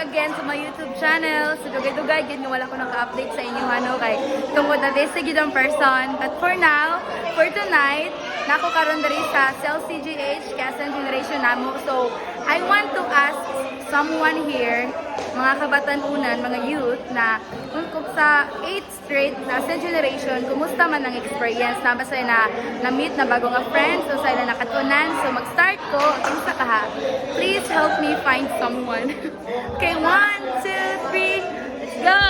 again sa my YouTube channel. So, dugay-dugay, gid nga wala ko naka-update sa inyo, ano, kay tungkol na this gid ang person. But for now, for tonight, nako karon diri sa CELCGH, Quezon Generation namo. So, I want to ask someone here, mga kabatanunan, mga youth, na kung sa 8th straight na sa generation, kumusta man ang experience? Na ba sila na-meet na bagong friends? So, sila nakatunan? So, mag-start ko. Kinsa ka ha? Please help me find someone. Okay, 1, 2, 3, let's go!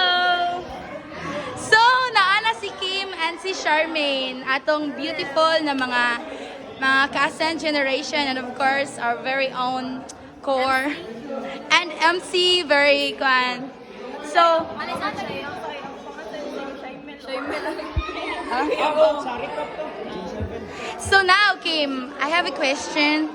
So, naana si Kim and si Charmaine, atong beautiful na mga ka-ascent generation, and of course, our very own core. And MC, very good. So, so now, Kim, I have a question.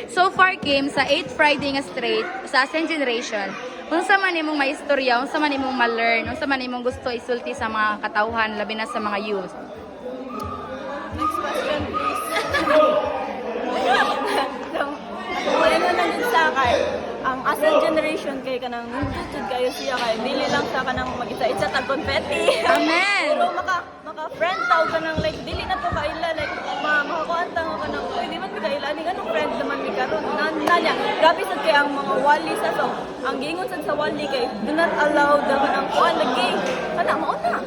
So far, Kim, sa 8th Friday nga straight, sa Ascent Generation, unsa man imong maistorya, unsa man imong ma-learn, unsa man imong gusto isulti sa mga katawhan, labi na sa mga youth? Next question, please. Wala na lang din sa akin. Ang Ascent Generation kay kanang nindutod kayo siya kay dili lang sa kanang mag-isa-isa tag confetti. Amen! Pero maka-friend tawag ka nang like dili na to kaila like makakuanta nga ka nang uy di man mi kaila ni anong friend naman mi karon nanya grabe sad kay ang mga wali sa so ang giingon sad sa wali kay do not allow the kanang kuan lagi kana mao na.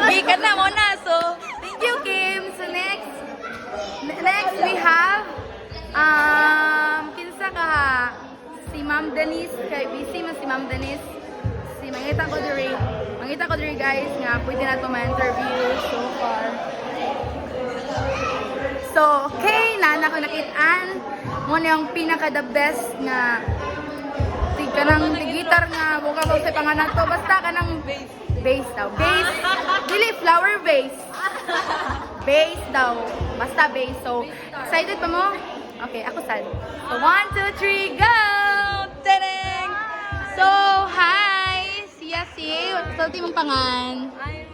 Bikan na mo na. So, thank you, Kim. So, next we have, kinsa ka ha? Si Ma'am Denise. Kay busy man si Ma'am Denise. Mangita ko diri guys, nga pwede na ito ma-interview so far. So, okay, na ko nakitaan. Mo na yung pinaka-the best nga kanang gitar nga buka ko sa pangalan to. Basta kanang bass daw. Bass. Dili flower bass. Bass daw. Basta bass. So, excited pa mo? Okay, ako sad. So, 1, 2, 3, go! Tadang! So, hi! Siya si. Salti mong pangan. I'm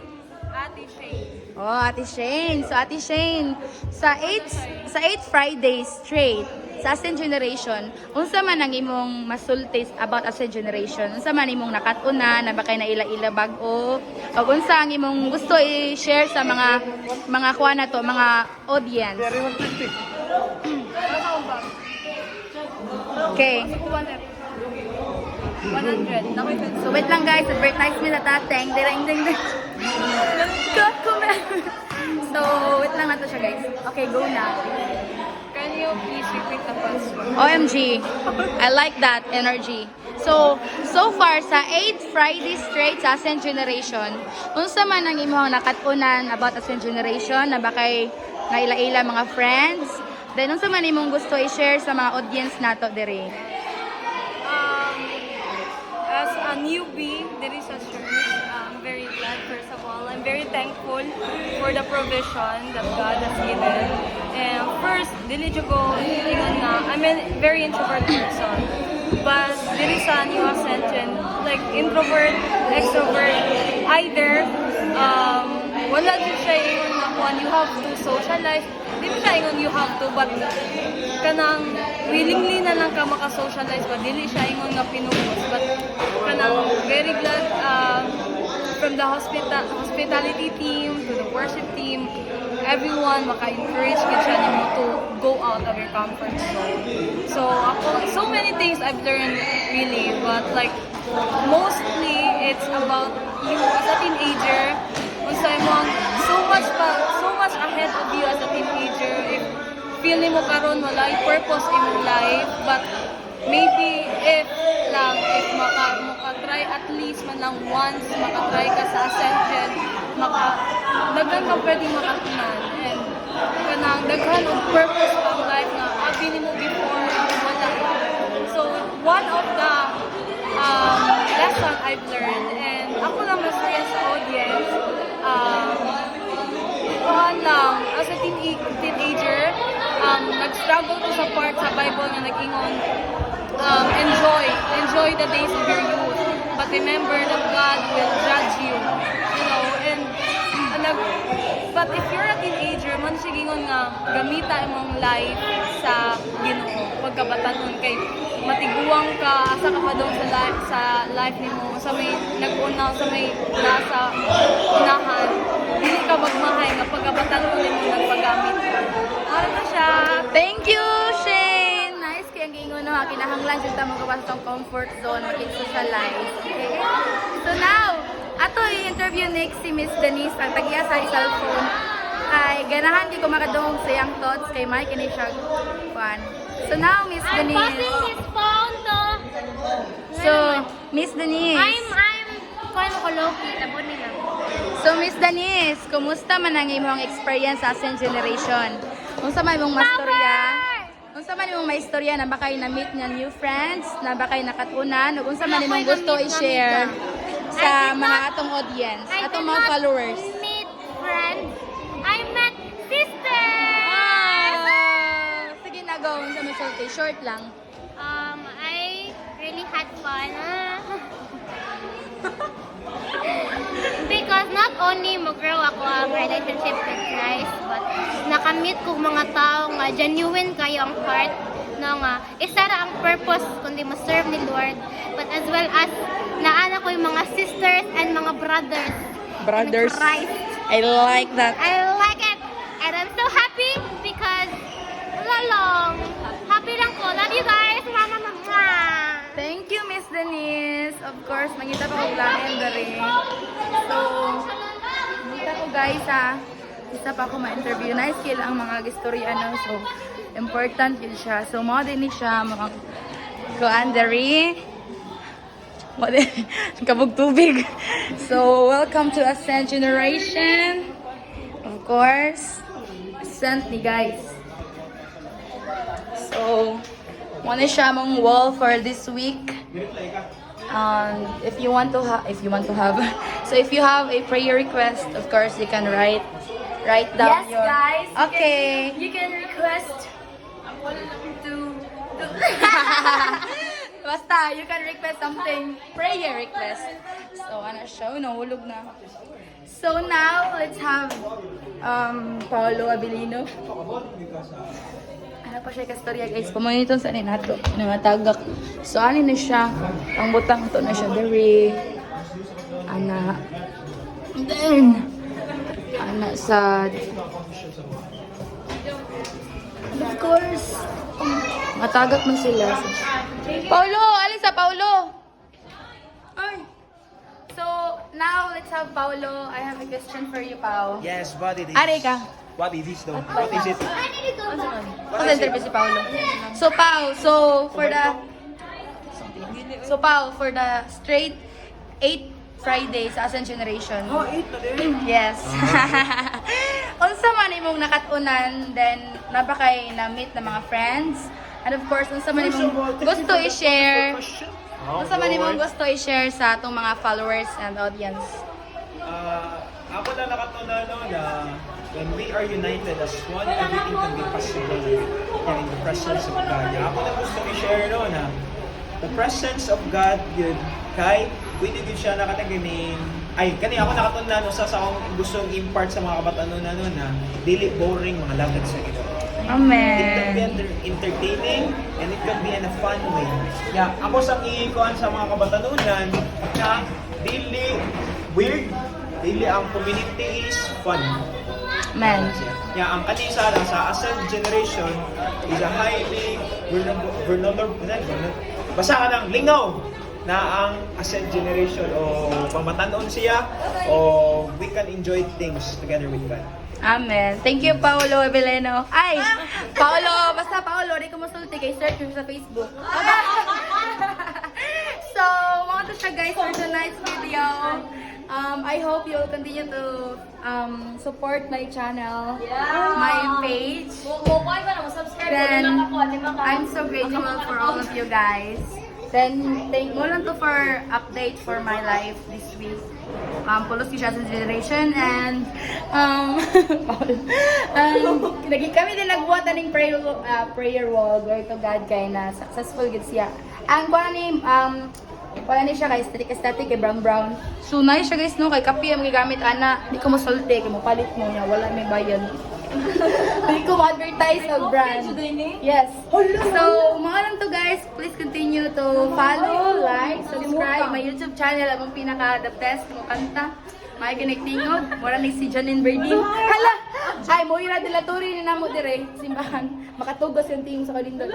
Ate Shane. Oh, Ate Shane. So, Ate Shane, sa 8th Friday straight, sa Ascent Generation, unsa man ang imong masultis about Ascent Generation? Unsa man imong nakatuna na bakay na ila-ila bag-o? O unsa ang imong gusto i-share sa mga kuha na to, mga audience? Okay. 100. So wait lang guys, advertise me na tateng. Ding ding ding. So wait lang na to siya guys. Okay, go na. Can you please repeat the question? OMG. I like that energy. So far sa 8th Friday straight sa Ascent Generation, unsa man ang imong nakatunan about Ascent Generation na bakay nga ila-ila mga friends? Then unsa man imong gusto i-share sa mga audience nato diri? As a newbie, there is a church. I'm very glad, first of all. I'm very thankful for the provision that God has given. And first, dili jud ko ingon nga, I'm a very introvert person. But there is a new ascension, like introvert, extrovert, either wala jud siya ingon nga kung you have to socialize. Di mo siya ingon you have to, but kanang willingly na lang ka maka-socialize, but dili siya ingon nga pinupos. But kanang very glad from the hospitality team to the worship team, everyone maka-encourage ka siya nimo to go out of your comfort zone. So ako, so many things I've learned really, but like mostly it's about you as a teenager. Unsa imong so much ahead of you as a teenager. If feeling mo karon wala ay purpose in your life, but maybe if maka-try at least man lang once, maka-try ka sa Ascension, daghan ka pwedeng makatunan, and kanang daghan og purpose ang life nga abili mo before wala. So one of the lesson I've learned, and ako lang masaya sa audience, as a teenager, nag-struggle ko sa part sa Bible na nag-ingon, enjoy the days of your youth, but remember that God will judge you, you know, and but if you're a teenager, man siya gingon nga gamita imong life sa Ginoo. pagkabatanon kay matiguang ka asa ka pa daw sa life nimo sa may nag-una sa may nasa unahan dili ka magmahay nga pagkabatanon nimo nagpagamit ara na siya. Thank you, Shane! Nice kayang giingon no ha. Kinahanglan jud ta magawas tong comfort zone, mag-socialize. Okay? So now, ato i-interview next si Miss Denise ang tagiya sa cellphone. Ay ganahan di ko makadungog sa iyang thoughts kay Mike and siya fan. So now, Miss I'm Denise. passing his phone to. So, Miss Denise. Kung ko low-key, tabo nila. So, Miss Denise, kumusta man ang imong experience sa Ascend Generation? Unsa man imong mastorya? Unsa man imong maistorya na ba kay na-meet nga new friends, na ba kay nakatunan, ug unsa man imong gusto i-share sa mga atong audience, atong mga followers? Meet friends. I met sisters. Sige na go, unsa man sulti, short lang. I really had fun. Because not only mag-grow ako ang relationship with Christ, but nakamit ko mga tao nga genuine kayo ang heart na nga isa ra ang purpose kundi ma-serve ni Lord, but as well as naana ko yung mga sisters and mga brothers Brothers. in Christ. I like that. I like it and I'm so happy because lalong happy lang ko. Love you guys. Mama, mama. Thank you, Miss Denise. Of course, mangita pa ko lain dari. So, mangita ko guys ha. Isa pa ako ma-interview. Nice skill ang mga istorya ano. So, important yun siya. So, mga din siya mga kuan dari. Kabog tubig. So, welcome to Ascend Generation. Of course, Ascend ni guys. So, one is siya mong wall for this week. If you want to have, so if you have a prayer request, of course you can write down Yes, your. guys. Okay. You can request to Basta, you can request something. Prayer request. So, ano siya? Nahulog na. So now, let's have Paolo Abilino. Ano pa siya kastorya guys? Pamuniton sa nato mga tagak. So, ano na siya? Ang butang ito na siya. Dari. Ana. Then, ana sa... Of course. Matagak man sila. Paulo! Alin sa Paulo? Ay. So, now, let's have Paulo. I have a question for you, Pao. Yes, what it is? Are ka? What it is though? What is it? Ano interview si Paulo? So, Pao, for the straight 8 Fridays sa Ascend Generation. Oh, 8 na din. Yes. Unsa man imong nakatunan, then nabakay na-meet na mga friends. And of course, unsa man imong gusto i-share. Unsa man imong gusto i-share sa atong mga followers and audience. Ako na nakatunan no, na when we are united as one, everything can be possible in the presence of God. Ako na gusto i-share no, na the presence of God yun, kay pwede din siya nakatagamin. Ay, kani ako nakatunan no, sa akong gustong impart sa mga kabatanon na no, na dili boring mga lagad sa ito. It can be Amen. entertaining and it can be in a fun way. Yeah, ako sa iikuan sa mga kabatanunan na dili weird, dili ang community is fun. Amen. Yeah, ang kanisa lang sa Ascend Generation is a highly vulnerable, basta ka ng lingaw na ang Ascend Generation o pamatanon siya o we can enjoy things together with God. Amen. Thank you, Paolo Eveleno. Ay! Paolo! Basta Paolo, di ko masulti kay search mo sa Facebook. So, mga to siya guys for tonight's video. I hope you'll continue to support my channel, my page. Then, I'm so grateful for all of you guys. Then, thank mo lang to for update for my life this week. Pulos siya sa generation and lagi kami din nagbuhat ng prayer wall glory to God kay na successful gid siya. Ang kuha ni siya kay aesthetic kay brown. So nice siya guys no kay kape ang gigamit ana di ko mosulti kay mo palit mo niya wala may bayad. Hindi ko advertise o brand. Yes. So, mga lang to guys, please continue to follow, like, subscribe my YouTube channel. Among pinaka the best mo kanta. May kinigtingog. Mura ni si Janine Berdin. Hala! Ay, mo yung dilaturi ni namo dire. Simbahan. Makatugos yung tingog sa kalindol.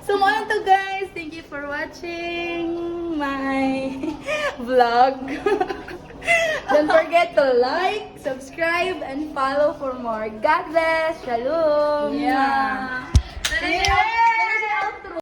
So, mga lang to guys. Thank you for watching my vlog. Don't forget to like, subscribe, and follow for more. God bless. Shalom. Yeah. Yeah.